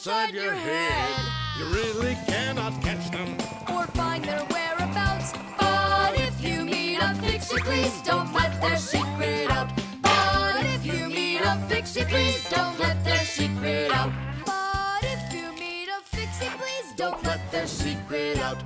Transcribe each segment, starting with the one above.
inside your head. You really cannot catch them or find their whereabouts. But if you meet a Fixie, please don't let their secret out. But if you meet a Fixie, please don't let their secret out. But if you meet a Fixie, please don't let their secret out.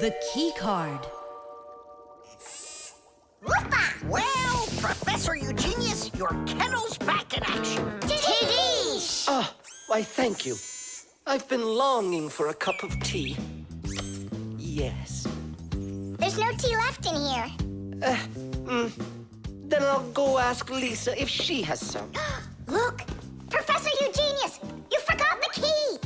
The key card. Whoopa! Well, Professor Eugenius, your kennel's back in action. Tiddish! Ah, why, thank you. I've been longing for a cup of tea. Yes. There's no tea left in here. Then I'll go ask Lisa if she has some. Look! Professor Eugenius, you forgot the key!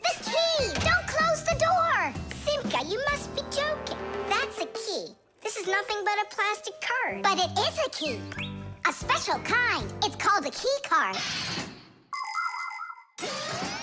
The key! Don't close the door! Simka, you must be joking. That's a key. This is nothing but a plastic card. But it is a key. A special kind. It's called a key card.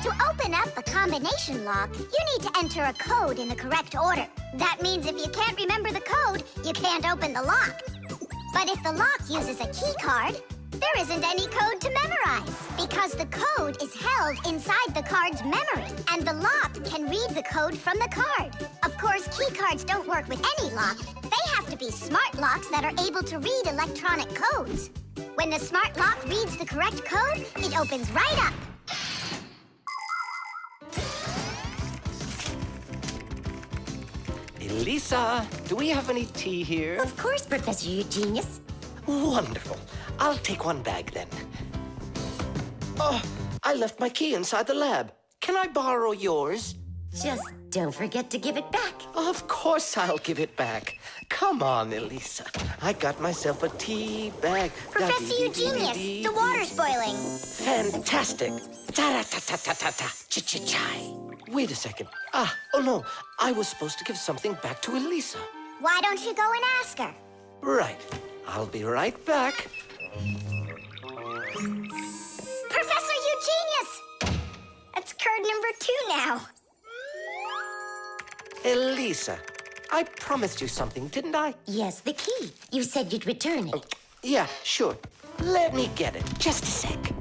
To open up a combination lock, you need to enter a code in the correct order. That means if you can't remember the code, you can't open the lock. But if the lock uses a key card, there isn't any code to memorize because the code is held inside the card's memory, and the lock can read the code from the card. Of course, key cards don't work with any lock. They have to be smart locks that are able to read electronic codes. When the smart lock reads the correct code, it opens right up. Lisa, do we have any tea here? Of course, Professor Eugenius. Wonderful. I'll take one bag then. Oh, I left my key inside the lab. Can I borrow yours? Just don't forget to give it back. Of course I'll give it back. Come on, Elisa. I got myself a tea bag. Professor Eugenius, the water's boiling. Fantastic. Ta-ra-ta-ta-ta-ta-ta. Ch-ch-chai. Wait a second. Oh no. I was supposed to give something back to Elisa. Why don't you go and ask her? Right. I'll be right back. Professor Eugenius! That's card number 2 now. Elisa, I promised you something, didn't I? Yes, the key. You said you'd return it. Yeah, sure. Let me get it. Just a sec.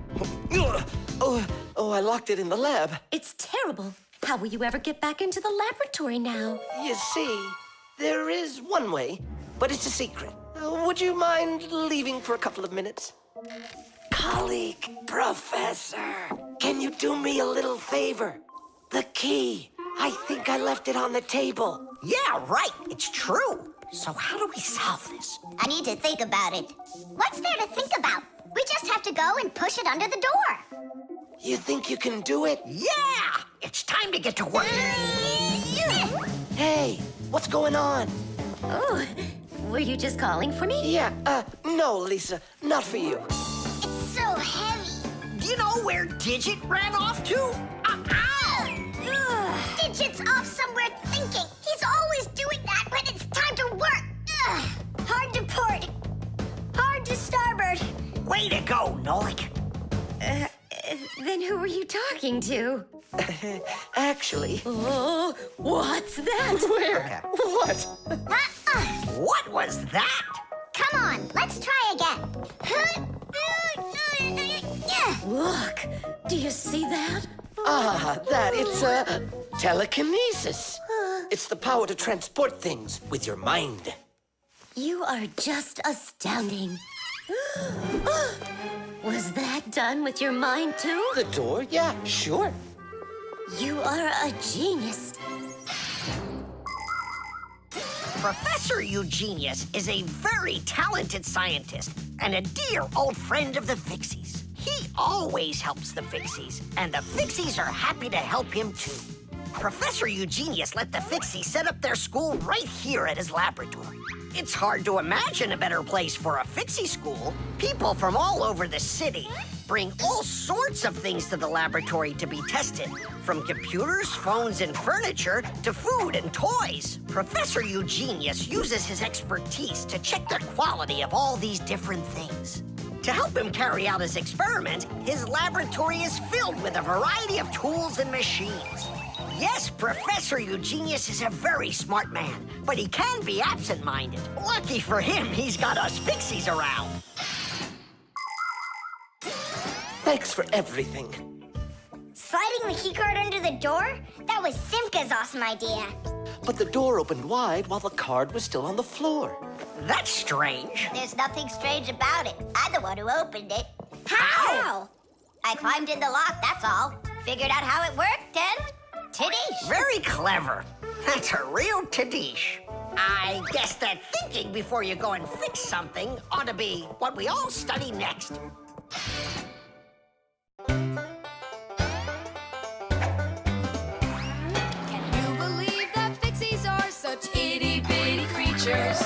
Oh, I locked it in the lab. It's terrible. How will you ever get back into the laboratory now? You see, there is one way, but it's a secret. Would you mind leaving for a couple of minutes? Colleague, Professor, can you do me a little favor? The key. I think I left it on the table. Yeah, right. It's true. So how do we solve this? I need to think about it. What's there to think about? We just have to go and push it under the door. You think you can do it? Yeah! It's time to get to work. Hey, what's going on? Oh, were you just calling for me? Yeah, no, Lisa, not for you. It's so heavy. Do you know where Digit ran off to? Ow! Digit's off somewhere thinking. He's always doing that when it's time to work. Hard to port. Hard to starboard. Way to go, Nolik. Then who were you talking to? Actually... Oh, what's that? Where? What? What was that? Come on, let's try again. Look, do you see that? It's telekinesis. It's the power to transport things with your mind. You are just astounding. Was that done with your mind, too? The door? Yeah, sure. You are a genius. Professor Eugenius is a very talented scientist and a dear old friend of the Fixies. He always helps the Fixies, and the Fixies are happy to help him too. Professor Eugenius let the Fixies set up their school right here at his laboratory. It's hard to imagine a better place for a Fixie school. People from all over the city bring all sorts of things to the laboratory to be tested, from computers, phones, and furniture to food and toys. Professor Eugenius uses his expertise to check the quality of all these different things. To help him carry out his experiment, his laboratory is filled with a variety of tools and machines. Yes, Professor Eugenius is a very smart man, but he can be absent-minded. Lucky for him, he's got us Fixies around. Thanks for everything. Sliding the keycard under the door? That was Simka's awesome idea. But the door opened wide while the card was still on the floor. That's strange. There's nothing strange about it. I'm the one who opened it. How? I climbed in the lock, that's all. Figured out how it worked, and Tadish. Very clever. That's a real Tadish. I guess that thinking before you go and fix something ought to be what we all study next. Can you believe that Fixies are such itty-bitty creatures?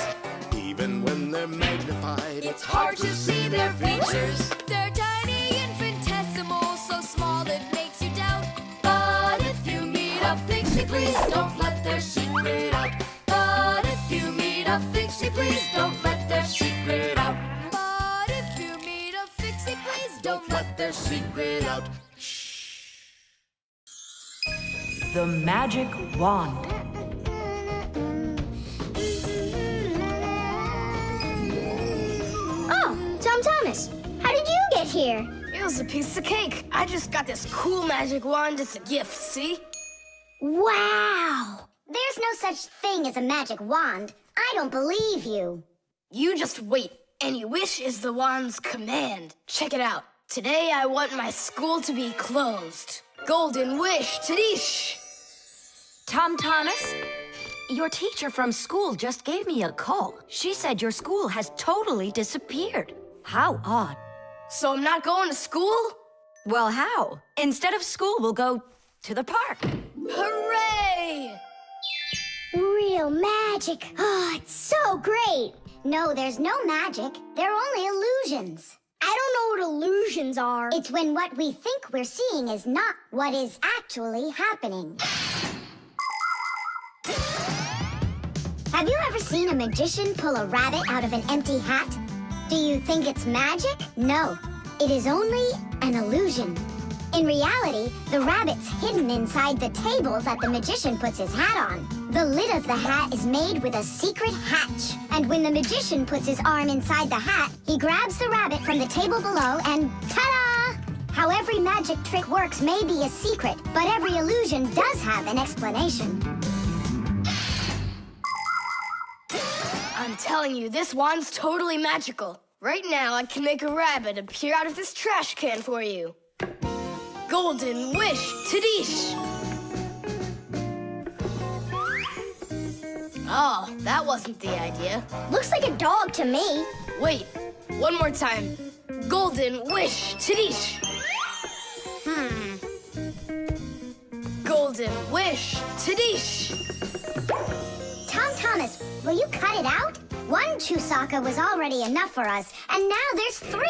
Even when they're magnified, It's hard to see their features. They're tiny, infinitesimal, so small it makes you doubt. But if you meet a Fixie, please don't let their secret out. But if you meet a Fixie, please don't let their secret out. But if you meet a Fixie, please don't let their secret out. The magic wand. Oh, Tom Thomas, how did you get here? It was a piece of cake. I just got this cool magic wand as a gift, see? Wow! There's no such thing as a magic wand. I don't believe you. You just wait. Any wish is the wand's command. Check it out. Today I want my school to be closed. Golden wish, Tadish! Tom Thomas, your teacher from school just gave me a call. She said your school has totally disappeared. How odd. So I'm not going to school? Well, how? Instead of school, we'll go to the park. Hooray! Real magic. Oh, it's so great. No, there's no magic. They're only illusions. I don't know what illusions are. It's when what we think we're seeing is not what is actually happening. Have you ever seen a magician pull a rabbit out of an empty hat? Do you think it's magic? No, it is only an illusion. In reality, the rabbit's hidden inside the table that the magician puts his hat on. The lid of the hat is made with a secret hatch. And when the magician puts his arm inside the hat, he grabs the rabbit from the table below and ta-da! How every magic trick works may be a secret, but every illusion does have an explanation. I'm telling you, this wand's totally magical. Right now, I can make a rabbit appear out of this trash can for you. Golden wish, Tadish! Oh, that wasn't the idea. Looks like a dog to me. Wait, one more time. Golden wish, Tadish! Golden wish, Tadish! Tom Thomas, will you cut it out? One Chusaka was already enough for us, and now there's 3.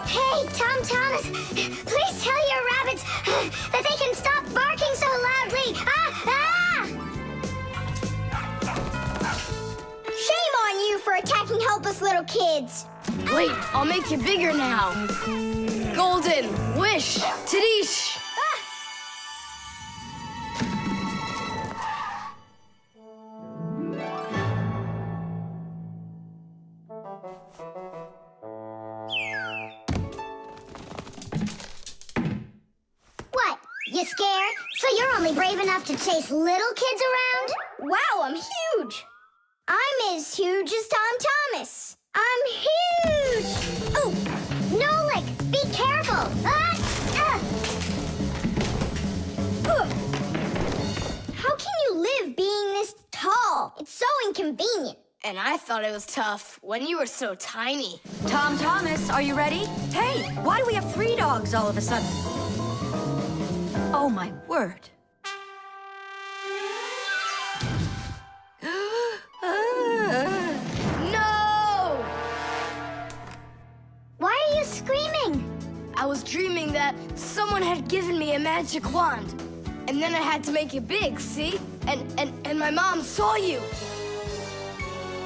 Hey, Tom Thomas, please tell your rabbits that they can stop barking so loudly. Shame on you for attacking helpless little kids. Wait, I'll make you bigger now. Golden wish, Tadish! What? You scared? So you're only brave enough to chase little kids around? Wow, I'm huge. I'm as huge as Tom Thomas. I'm huge! Oh, Nolik, be careful! How can you live being this tall? It's so inconvenient. And I thought it was tough when you were so tiny. Tom Thomas, are you ready? Hey, why do we have 3 dogs all of a sudden? Oh, my word. No! Why are you screaming? I was dreaming that someone had given me a magic wand. And then I had to make it big, see? And my mom saw you.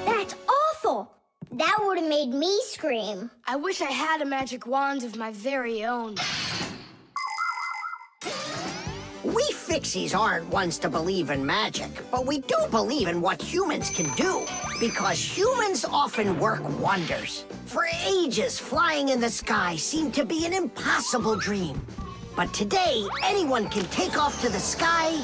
That's awful. That would have made me scream. I wish I had a magic wand of my very own. We Fixies aren't ones to believe in magic, but we do believe in what humans can do, because humans often work wonders. For ages, flying in the sky seemed to be an impossible dream. But today, anyone can take off to the sky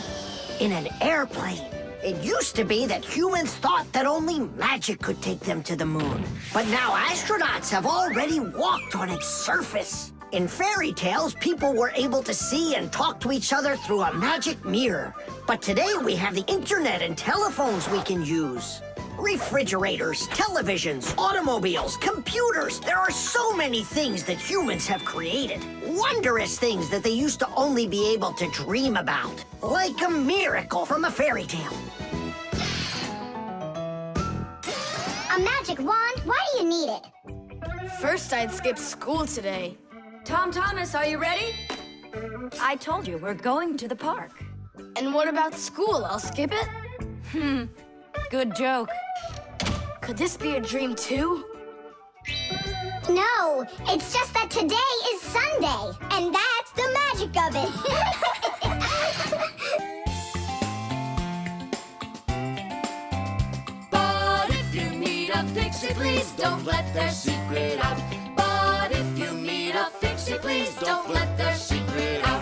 in an airplane. It used to be that humans thought that only magic could take them to the moon. But now astronauts have already walked on its surface. In fairy tales, people were able to see and talk to each other through a magic mirror. But today we have the internet and telephones we can use. Refrigerators, televisions, automobiles, computers. There are so many things that humans have created. Wondrous things that they used to only be able to dream about. Like a miracle from a fairy tale. A magic wand? Why do you need it? First, I'd skip school today. Tom Thomas, are you ready? I told you, we're going to the park. And what about school? I'll skip it? Good joke. Could this be a dream too? No, it's just that today is Sunday, and that's the magic of it. But if you meet a Fixie, please don't let their secret out. But if you meet a Fixie, please don't let their secret out.